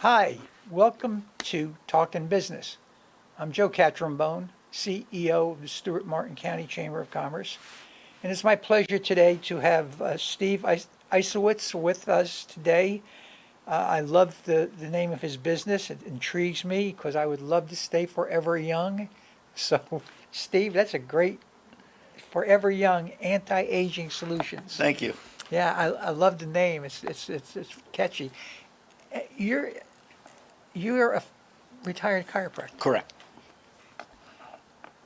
Hi, welcome to Talkin Business. I'm Joe Catrambone, CEO of the Stuart Martin County Chamber of Commerce, and it's my pleasure today to have Steve Isowitz with us today. I love the name of his business. It intrigues me because I would love to stay forever young. So, Steve, that's a great forever young anti-aging solutions. Thank you. Yeah, I love the name. It's catchy. You're you're a retired chiropractor. Correct.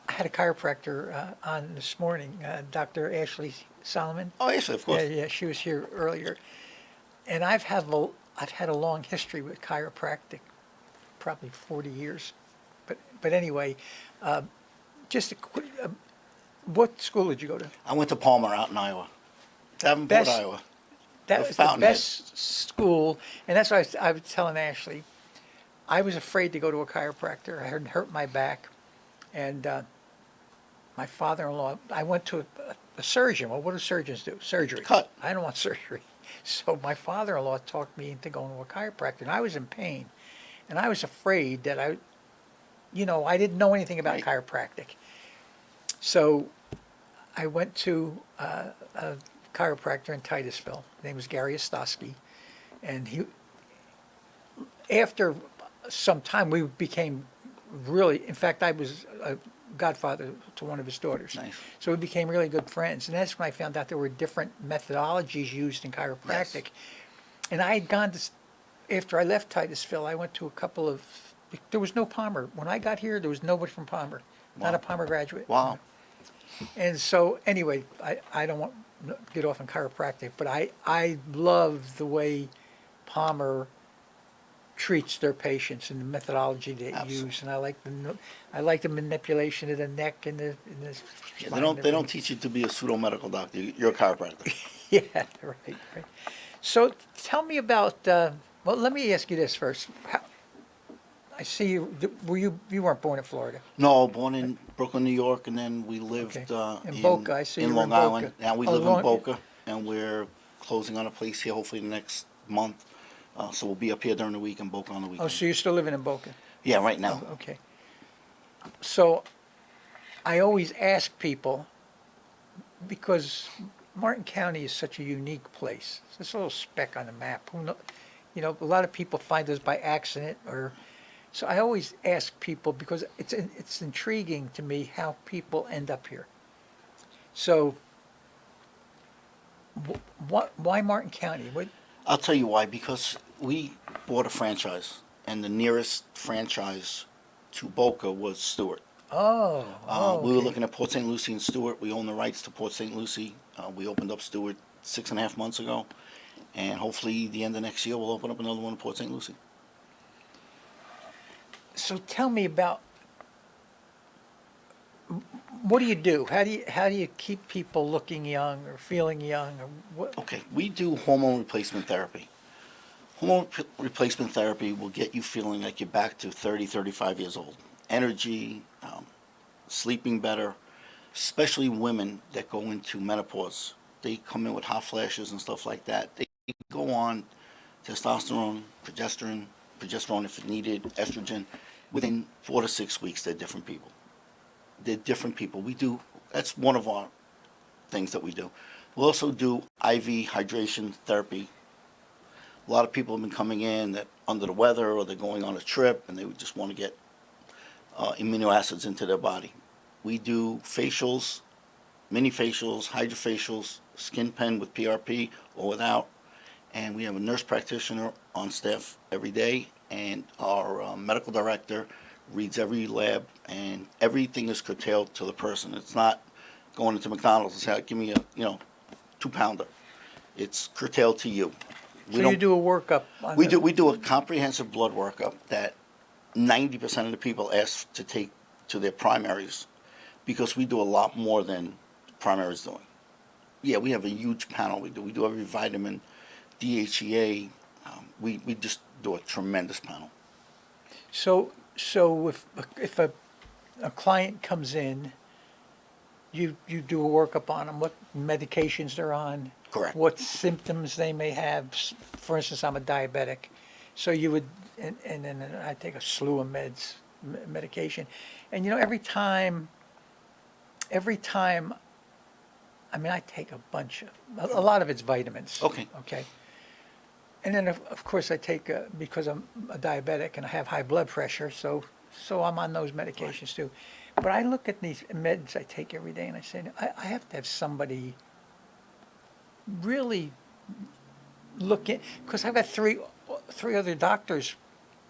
I had a chiropractor on this morning, Dr. Ashley Solomon. Oh, actually, of Yeah, course. yeah, she was here earlier, and I've had a long history with chiropractic, probably 40 years. But anyway, just a quick, what school did you go to? I went to Palmer out in Iowa, Davenport, Best Iowa. That The was the Fountainhead. best school, and that's why I was telling Ashley. I was afraid to go to a chiropractor. I had hurt my back, and my father-in-law. I went to a surgeon. Well, what do surgeons do? Surgery. Cut. I don't want surgery. So my father-in-law talked me into going to a chiropractor, and I was in pain, and I was afraid that I didn't know anything about Right. chiropractic. So I went to a chiropractor in Titusville. His name was Gary Ostosky, and after some time, we became really. In fact, I was a godfather to one of his daughters. Nice. So we became really good friends, and that's when I found out there were different methodologies used in chiropractic. Yes. And I had gone to, after I left Titusville, I went to a couple of. There was no Palmer when I got here. There was nobody from Palmer, not Wow. a Palmer graduate. Wow. And so anyway, I don't want to get off on chiropractic, but I love the way Palmer treats their patients and the methodology they Absolutely. use, and I like the manipulation of the neck and the Yeah, spine they and don't everything. teach you to be a pseudo medical doctor. You're a chiropractor. Yeah, right. So tell me about. Well, let me ask you this first. I see you. You weren't born in Florida? No, born in Brooklyn, New York, and then we lived Okay. In Boca. I see you in were in Long Island. Boca. Now we Oh, live in Boca, and we're closing on a place here hopefully the next month. So we'll be up here during the week and Boca on the Oh, weekend. so you're still living in Boca? Yeah, right now. Oh, okay. So I always ask people, because Martin County is such a unique place. It's this little speck on the map. Who know, a lot of people find us by accident, or so I always ask people because it's intriguing to me how people end up here. So, why Martin County? What? I'll tell you why. Because we bought a franchise, and the nearest franchise to Boca was Stuart. We were Okay. looking at Port St. Lucie and Stuart. We own the rights to Port St. Lucie. We opened up Stuart 6.5 months ago, and hopefully the end of next year we'll open up another one in Port St. Lucie. So tell me about what do you do? How do you keep people looking young or feeling young or what? Okay, we do hormone replacement therapy. Replacement therapy will get you feeling like you're back to 30, 35 years old. Energy, sleeping better, especially women that go into menopause. They come in with hot flashes and stuff like that. They go on testosterone, progesterone if needed, estrogen. Within 4 to 6 weeks, they're different people. They're different people. That's one of our things that we do. We also do IV hydration therapy. A lot of people have been coming in that under the weather or they're going on a trip and they just want to get amino acids into their body. We do facials, mini facials, hydrofacials, skin pen with PRP or without. And we have a nurse practitioner on staff every day, and our medical director reads every lab, and everything is curtailed to the person. It's not going into McDonald's and say, give me a 2-pounder. It's curtailed to you. So you do a workup on We do a comprehensive blood workup that 90% of the people ask to take to their primaries, because we do a lot more than primaries doing. Yeah, we have a huge panel. We do every vitamin, DHEA. We just do a tremendous panel. So if a client comes in, you do a workup on them, what medications they're on, Correct. what symptoms they may have. For instance, I'm a diabetic, so you would and then I take a slew of medication. And every time, I mean, I take a bunch a lot of it's vitamins. Okay. Okay. And then of course I take, because I'm a diabetic and I have high blood pressure, so I'm on those medications too. But I look at these meds I take every day and I say, I have to have somebody really look in, because I've got three other doctors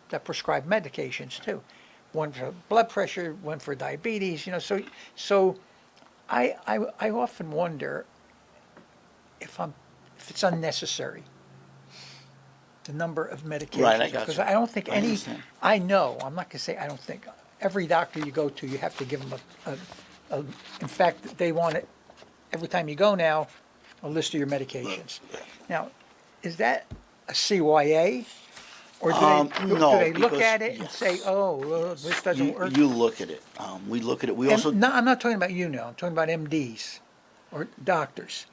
that prescribe medications too. One for blood pressure, one for diabetes, so I often wonder if it's unnecessary, the number of medications. Right, I got Because you. I don't think I understand. I know, I'm not gonna say I don't think, every doctor you go to, you have to give them in fact, they want it, every time you go now, a list of your medications. Now, is that a CYA? Or do No, they look because- at it and yes. say, oh, well, this doesn't work? You look at it. We look at it. We also, No, I'm not talking about you now, I'm talking about MDs or doctors.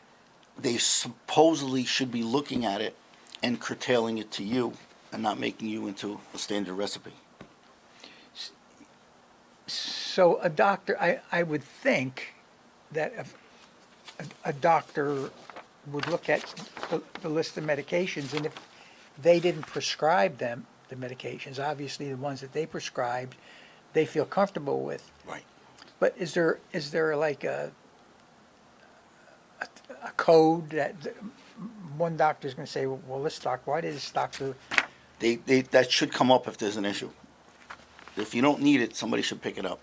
they supposedly should be looking at it and curtailing it to you and not making you into a standard recipe. So a doctor, I would think that if a doctor would look at the list of medications, and if they didn't prescribe them, the medications, obviously the ones that they prescribed, they feel comfortable with. Right. But is there like a code that one doctor's going to say, well, why did this doctor? That should come up if there's an issue. If you don't need it, somebody should pick it up.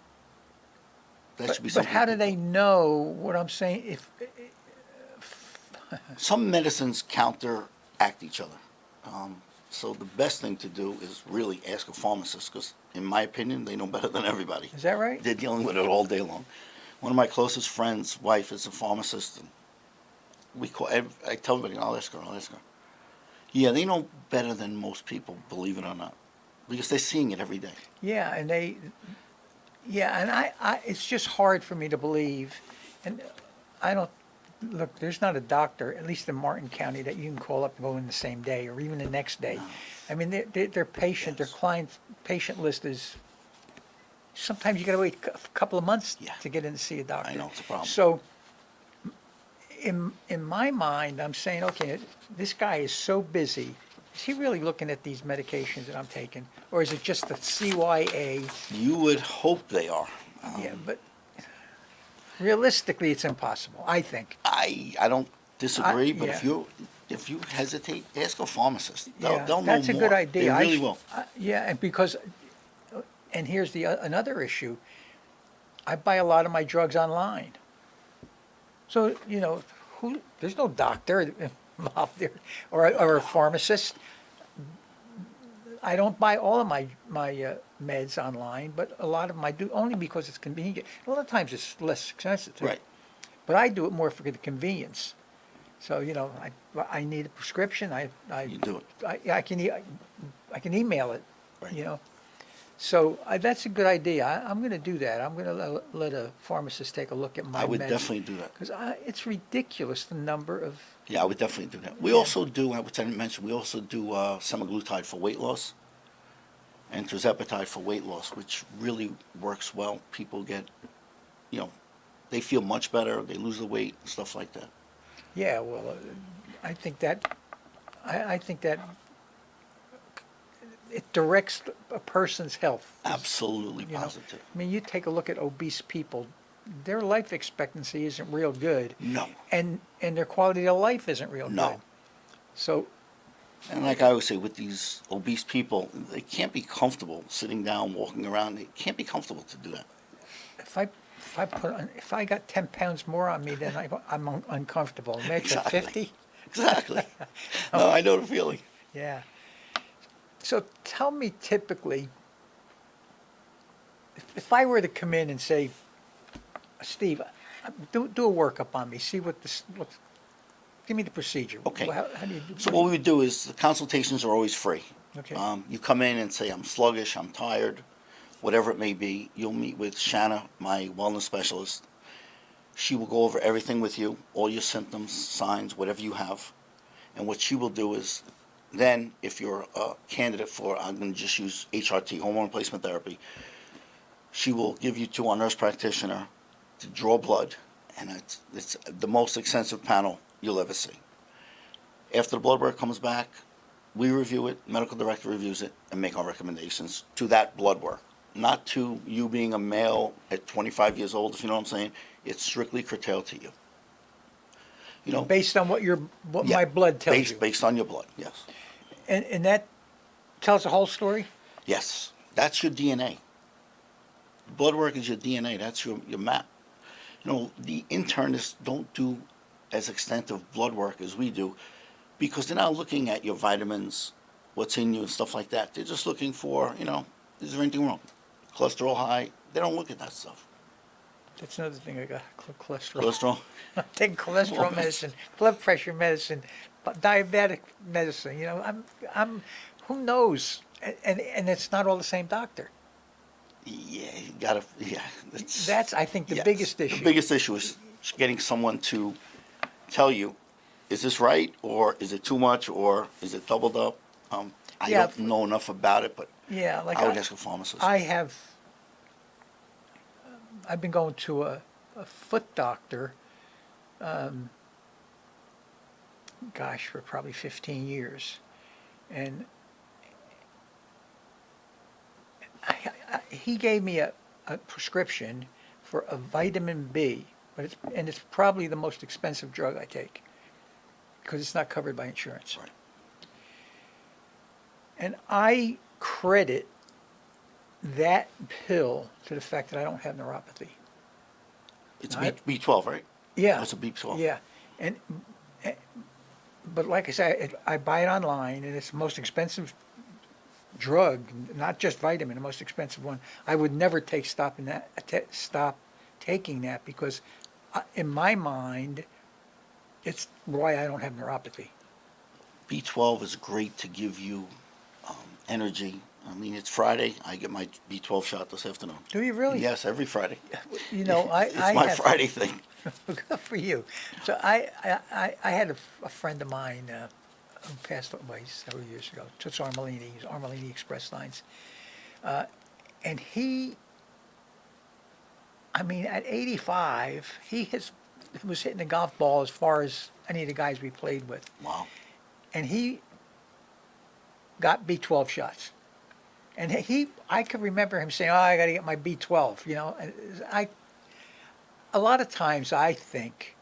That should be But something. how do they know what I'm saying? If Some medicines counteract each other. So the best thing to do is really ask a pharmacist, because in my opinion, they know better than everybody. Is that right? They're dealing with it all day long. One of my closest friends' wife is a pharmacist, and I tell everybody, I'll ask her. Yeah, they know better than most people, believe it or not, because they're seeing it every day. Yeah, and I it's just hard for me to believe, and I don't, look, there's not a doctor, at least in Martin County, that you can call up and go in the same day or even the next day. I mean, their patient, their Yes. client patient list is, sometimes you gotta wait a couple of months Yeah. to get in to see a doctor. I know, it's a problem. So, in my mind, I'm saying, okay, this guy is so busy, is he really looking at these medications that I'm taking? Or is it just the CYA? You would hope they are. Yeah, but realistically, it's impossible, I think. I don't disagree, but yeah. if you hesitate, ask a pharmacist. They'll Yeah, know more. that's a good idea. They really will. Yeah, and because, and here's another issue. I buy a lot of my drugs online. So, there's no doctor involved there, or a pharmacist. I don't buy all of my meds online, but a lot of them I do, only because it's convenient. A lot of times it's less expensive too. Right. But I do it more for the convenience. So, I need a prescription, You do it. I can email it, Right. So that's a good idea. I'm going to do that. I'm going to let a pharmacist take a look at my meds. I would definitely do that. Because it's ridiculous, the number of, Yeah, I would definitely do that. We also do, which I didn't mention, we also do semaglutide for weight loss and tirzepatide for weight loss, which really works well. People get, they feel much better. They lose the weight and stuff like that. yeah, well, I think that it directs a person's health. Absolutely You know, positive. I mean, you take a look at obese people, their life expectancy isn't real good. No. And their quality of life isn't real No. good. So, And like I always say, with these obese people, they can't be comfortable sitting down, walking around. They can't be comfortable to do that. if I got 10 pounds more on me, then I'm uncomfortable. Imagine Exactly. 50? Exactly. No, I know the feeling. Yeah. So tell me, typically, if I were to come in and say, Steve, do a workup on me, see give me the procedure. Okay. How do you do? So what we would do is the consultations are always free. Okay. You come in and say, I'm sluggish, I'm tired, whatever it may be. You'll meet with Shanna, my wellness specialist. She will go over everything with you, all your symptoms, signs, whatever you have. And what she will do is Then, if you're a candidate for, I'm going to just use HRT, hormone replacement therapy, she will give you to our nurse practitioner to draw blood, and it's the most extensive panel you'll ever see. After the blood work comes back, we review it, medical director reviews it, and make our recommendations to that blood work. Not to you being a male at 25 years old, if you know what I'm saying. It's strictly curtailed to you. You know, Based on what yeah, my blood tells you. based on your blood, yes. And that tells the whole story? Yes, that's your DNA. Blood work is your DNA. That's your map. You know, the internists don't do as extensive blood work as we do because they're not looking at your vitamins, what's in you, and stuff like that. They're just looking for, you know, is there anything wrong? Cholesterol high. They don't look at that stuff. That's another thing I got, cholesterol. Cholesterol? I'm taking cholesterol medicine, blood pressure medicine, diabetic medicine. You know, I'm, who knows? And it's not all the same doctor. Yeah, you gotta, yeah. That's, I think, the yes. biggest issue. The biggest issue is getting someone to tell you, is this right, or is it too much, or is it doubled up? I Yeah. don't know enough about it, but Yeah, like I would ask a pharmacist. I've been going to a foot doctor, gosh, for probably 15 years. And he gave me a prescription for a vitamin B, but it's probably the most expensive drug I take because it's not covered by insurance. Right. And I credit that pill to the fact that I don't have neuropathy. It's I- B12, right? Yeah. It's a B12. Yeah. And but like I said, I buy it online, and it's the most expensive drug, not just vitamin, the most expensive one. I would never stop taking that because, in my mind, it's why I don't have neuropathy. B12 is great to give you energy. I mean, it's Friday. I get my B12 shot this afternoon. Do you really? Yes, every Friday. You know, It's my Friday thing. Good for you. So I had a friend of mine who passed away several years ago. Toots Armelini, he's Armelini Express Lines. And he, I mean, at 85, he was hitting the golf ball as far as any of the guys we played with. Wow. And he got B12 shots. And I could remember him saying, "Oh, I got to get my B12." You know, a lot of times I think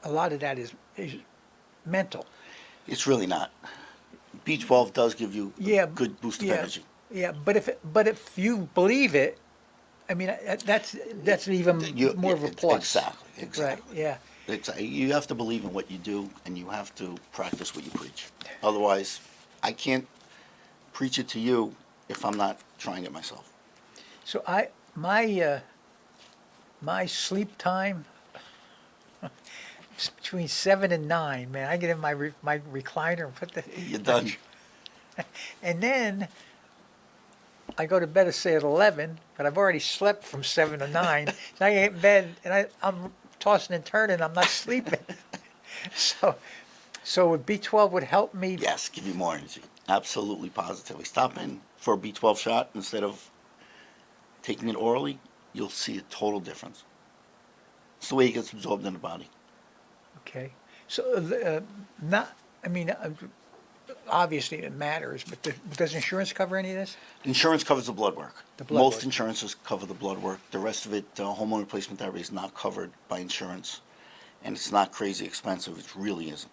a lot of that is mental. It's really not. B12 does give you Yeah, a good boost of energy. Yeah, but if you believe it, I mean that's even more of a plus. Exactly. Right. Yeah. Exactly. You have to believe in what you do, and you have to practice what you preach. Otherwise, I can't preach it to you if I'm not trying it myself. So my sleep time is between 7 and 9. Man, I get in my recliner and put the You're done. and then I go to bed at say at 11, but I've already slept from 7 to 9. So I get in bed and I'm tossing and turning. I'm not sleeping. So would B12 would help me? Yes, give you more energy. Absolutely, positively. Stop in for a B12 shot instead of taking it orally. You'll see a total difference. It's the way it gets absorbed in the body. Okay. So obviously it matters, but does insurance cover any of this? Insurance covers the blood work. The blood Most work. insurances cover the blood work. The rest of it, hormone replacement therapy, is not covered by insurance, and it's not crazy expensive. It really isn't.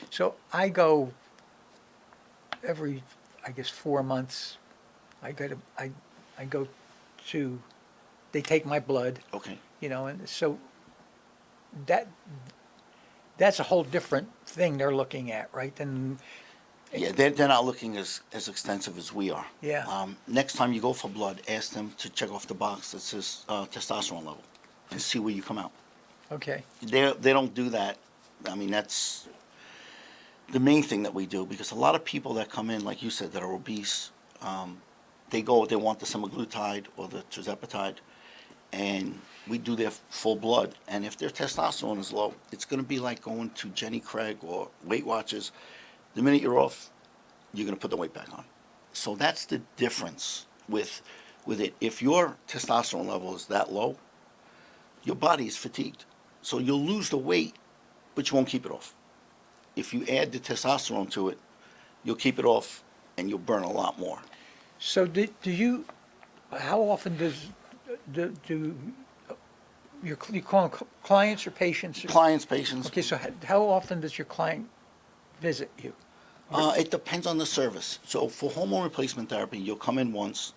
So I go every, I guess, 4 months. I go to, they take my blood, Okay. you know, and so that's a whole different thing they're looking at, right? Then Yeah, they're not looking as extensive as we are. Yeah. Next time you go for blood, ask them to check off the box that says testosterone level and see where you come out. okay, They don't do that. I mean, that's the main thing that we do, because a lot of people that come in, like you said, that are obese, they want the semaglutide or the tirzepatide, and we do their full blood. And if their testosterone is low, it's going to be like going to Jenny Craig or Weight Watchers. The minute you're off, you're going to put the weight back on. So that's the difference with it. If your testosterone level is that low, your body is fatigued. So you'll lose the weight, but you won't keep it off. If you add the testosterone to it, you'll keep it off and you'll burn a lot more. So how often do you call them clients or patients? Clients, patients, Okay, so how often does your client visit you? it depends on the service. So for hormone replacement therapy, you'll come in once,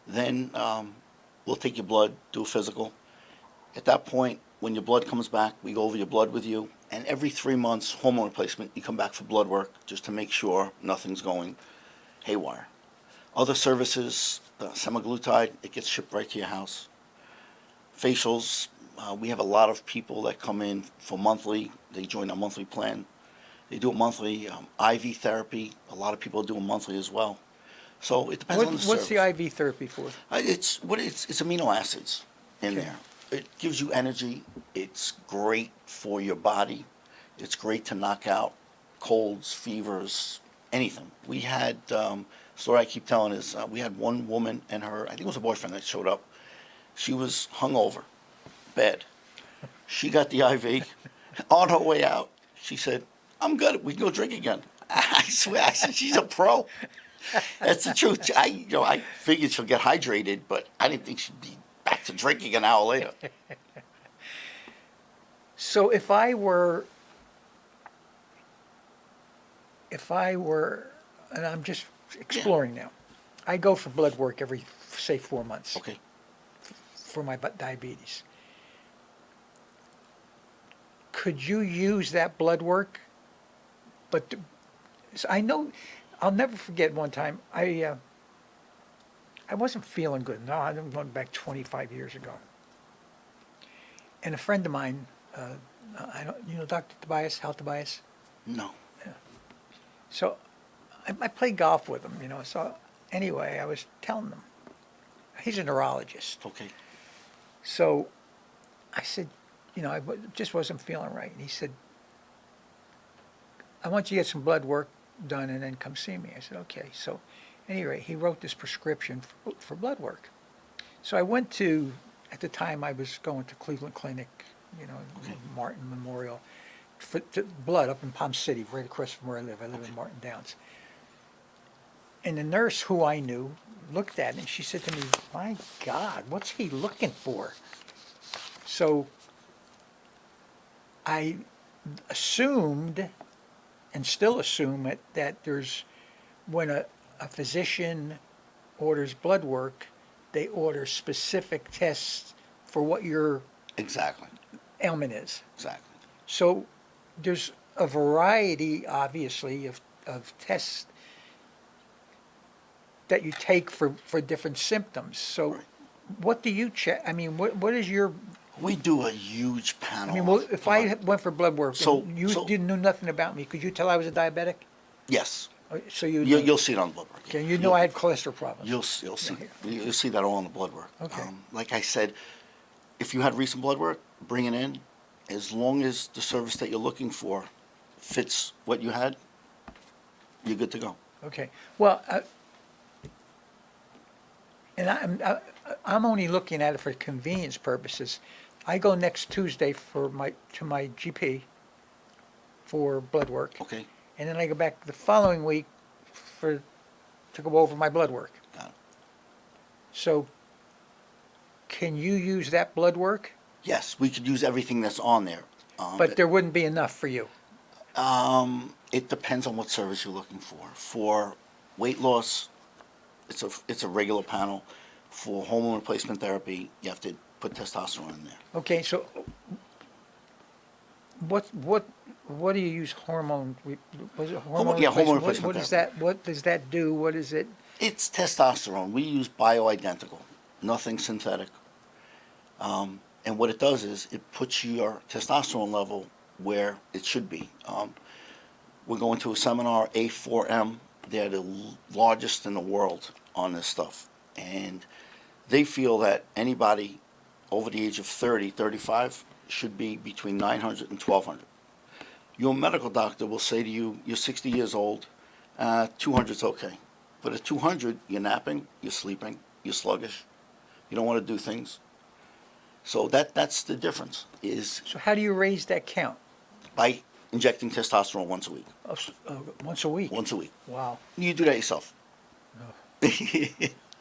then we'll take your blood, do a physical. At that point, when your blood comes back, we go over your blood with you, and every 3 months, hormone replacement, you come back for blood work just to make sure nothing's going haywire. Other services, semaglutide, it gets shipped right to your house. Facials, we have a lot of people that come in for monthly. They join our monthly plan. They do it monthly. IV therapy, a lot of people do it monthly as well. So it depends on the service. What's the IV therapy for? It's amino acids in Okay. there. It gives you energy. It's great for your body. It's great to knock out colds, fevers, anything. We had, story I keep telling is, we had one woman and her, I think it was a boyfriend that showed up. She was hungover, bad. She got the IV. On her way out, she said, "I'm good. We can go drink again." I swear, I said, she's a pro. That's the truth. I figured she'll get hydrated, but I didn't think she'd be back to drinking an hour later. So if I were, and I'm just exploring now, I go for blood work every, say, 4 months Okay. for my diabetes. Could you use that blood work? But so I know, I'll never forget one time, I wasn't feeling good. No, I'm going back 25 years ago. And a friend of mine, I don't, Dr. Tobias, Hal Tobias? No. So I play golf with him, So anyway, I was telling him, he's a neurologist. Okay. So I said, just wasn't feeling right. And he said, "I want you to get some blood work done and then come see me." I said, "Okay." So anyway, he wrote this prescription for blood work. So I went to, at the time I was going to Cleveland Clinic, Martin Memorial, for blood up in Palm City, right across from where I live. I live in Martin Downs. And the nurse who I knew looked at it and she said to me, "My God, what's he looking for?" So I assumed, and still assume it, that when a physician orders blood work, they order specific tests for what your Exactly. ailment is. Exactly. So there's a variety, obviously, of tests that you take for different symptoms. So Right. what do you check? I mean, what is your, We do a huge panel. I mean, well, of if I blood. went for blood work So- and you so- didn't know nothing about me, could you tell I was a diabetic? Yes. So you You'll see it on blood work. okay, you know I had cholesterol problems. You'll see. Yeah. You'll see that all on the blood work. Okay. Like I said, if you had recent blood work, bring it in. As long as the service that you're looking for fits what you had, you're good to go. Okay. Well, and I'm only looking at it for convenience purposes. I go next Tuesday to my GP for blood work, Okay. and then I go back the following week to go over my blood work. Got it. So, can you use that blood work? Yes, we could use everything that's on there. But there wouldn't be enough for you. It depends on what service you're looking for. For weight loss, it's a regular panel. For hormone replacement therapy, you have to put testosterone in there. Okay, so what do you use hormone? Was it hormone? Yeah, hormone replacement? replacement What is that? What does that do? What is it? It's testosterone. We use bioidentical, nothing synthetic. And what it does is it puts your testosterone level where it should be. We're going to a seminar, A4M. They're the largest in the world on this stuff. And they feel that anybody over the age of 30, 35 should be between 900 and 1200. Your medical doctor will say to you, you're 60 years old, 200's okay. But at 200, you're napping, you're sleeping, you're sluggish, you don't want to do things. So that's the difference, is So how do you raise that count? by injecting testosterone once a week. Once a week? Once a week. Wow. You do that yourself.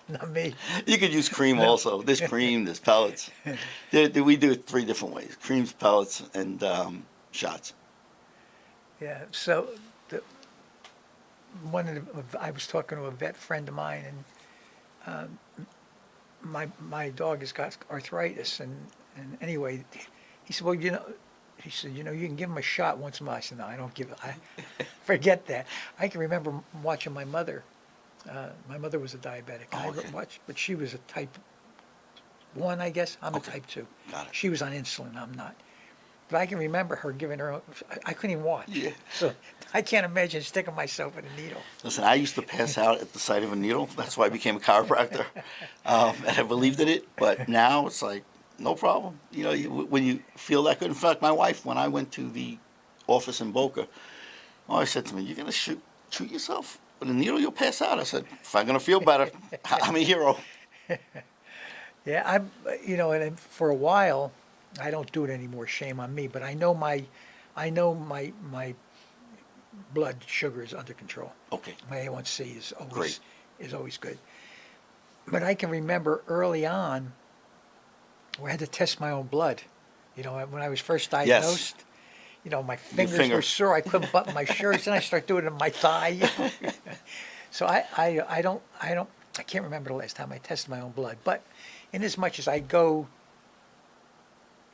Not me. You could use cream No. also. There's cream, there's pellets. We do it 3 different ways: creams, pellets, and shots. Yeah. So the, I was talking to a vet friend of mine, and my dog has got arthritis, and anyway, he said, well, he said, you can give him a shot once a month. I said, no, I don't give it. I forget that. I can remember watching my mother. My mother was a diabetic. Oh, okay. But she was a type 1, I guess. I'm Okay. a type 2. Got it. She was on insulin. I'm not. But I can remember her giving her. I couldn't even watch. Yeah. So I can't imagine sticking myself with a needle. Listen, I used to pass out at the sight of a needle. That's why I became a chiropractor, and I believed in it. But now it's like, no problem. When you feel that good. In fact, my wife, when I went to the office in Boca, always said to me, "You're gonna shoot yourself with a needle, you'll pass out." I said, "If I'm gonna feel better, I'm a hero." Yeah, and for a while, I don't do it anymore. Shame on me. But I know my blood sugar is under control. Okay. My A1C is Great. always good. But I can remember early on, where I had to test my own blood. When I was first diagnosed, my fingers were sore. I couldn't button my shirts, and I started doing it on my thigh. So I can't remember the last time I tested my own blood. But in as much as I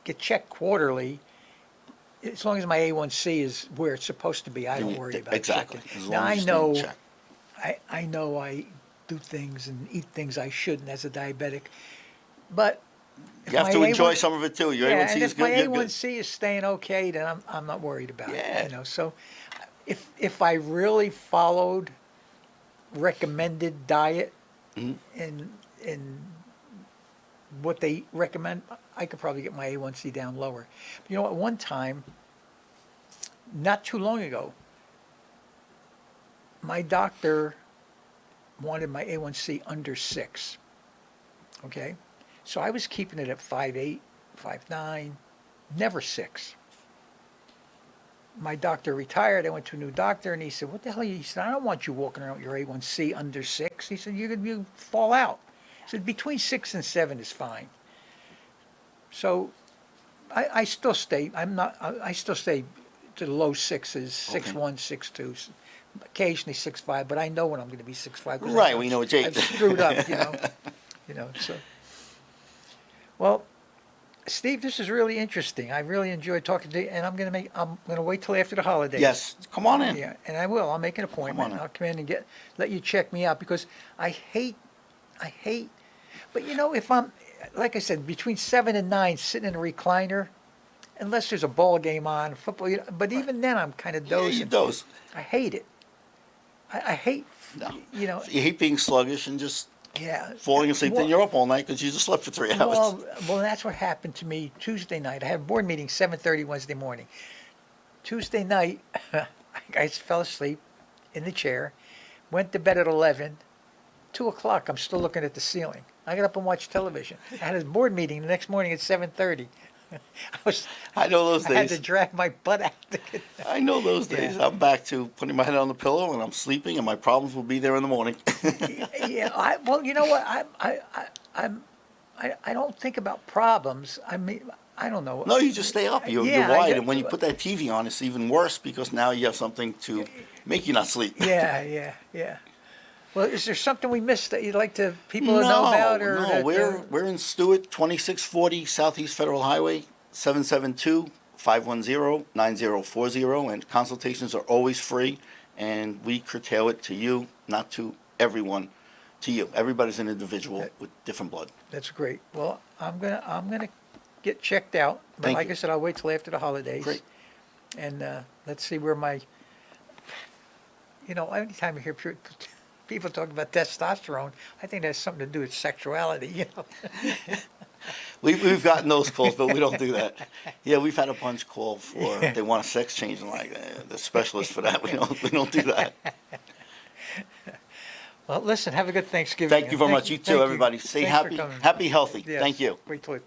get checked quarterly, as long as my A1C is where it's supposed to be, I don't worry about Exactly. checking. As Now long I as you stay in know, check. I know I do things and eat things I shouldn't as a diabetic, but You have to enjoy some of it too. Your yeah, A1C and is if my good. You're good. A1C is staying okay, then I'm not worried about Yeah. it. So if I really followed recommended diet Mhm. in what they recommend, I could probably get my A1C down lower. But at one time, not too long ago, my doctor wanted my A1C under 6. Okay? So I was keeping it at 5.8, 5.9, never 6. My doctor retired. I went to a new doctor, and he said, what the hell? He said, I don't want you walking around with your A1C under 6. He said, you fall out. He said, between 6 and 7 is fine. So I still stay. I still stay to the low 6s, 6.1, 6.2, occasionally 6.5. But I know when I'm going to be 6.5. Right, we know it's 8. I've screwed up, So, well, Steve, this is really interesting. I really enjoyed talking to you, and I'm going to wait till after the holidays. Yes, come on in. Yeah, and I will. I'll make an appointment. in. I'll come in and let you check me out, because I hate. But if I'm, like I said, between 7 and 9, sitting in a recliner, unless there's a ball game on, football. But even then, I'm kind of Yeah, dozing. you doze. I hate it. I hate. No. You hate being sluggish and just Yeah. falling asleep. Well- Then you're up all night because you just slept for 3 hours. Well, that's what happened to me Tuesday night. I had a board meeting 7:30 Wednesday morning. Tuesday night, I fell asleep in the chair, went to bed at 11. 2 o'clock, I'm still looking at the ceiling. I got up and watched television. I had a board meeting the next morning at 7:30. I know those I had to days. drag my butt out to get I know those days. Yeah. I'm back to putting my head on the pillow and I'm sleeping, and my problems will be there in the morning. Yeah, well, you know what? I don't think about problems. I mean, I don't know. No, you just stay up. You're Yeah, wired, and when you put that TV on, it's even worse because now you have something to make you not sleep. Yeah. Well, is there something we missed that you'd like people to know about? Or No, that, we're in Stuart, 2640 Southeast Federal Highway, 772-510-9040, and consultations are always free, and we curtail it to you, not to everyone, to you. Everybody's an individual with different blood. That's great. Well, I'm gonna get checked out. But Thank like you. I said, I'll wait till after the holidays. Great. And let's see where my. Anytime you hear people talk about testosterone, I think that's something to do with sexuality. We've gotten those calls, but we don't do that. Yeah, we've had a bunch call for they want a sex change, and like the specialist for that. We don't do that. Well, listen, have a good Thanksgiving. Thank you and very much. You too, thank everybody. Stay Thanks for happy, coming. healthy. Yes, Thank you. Great talk.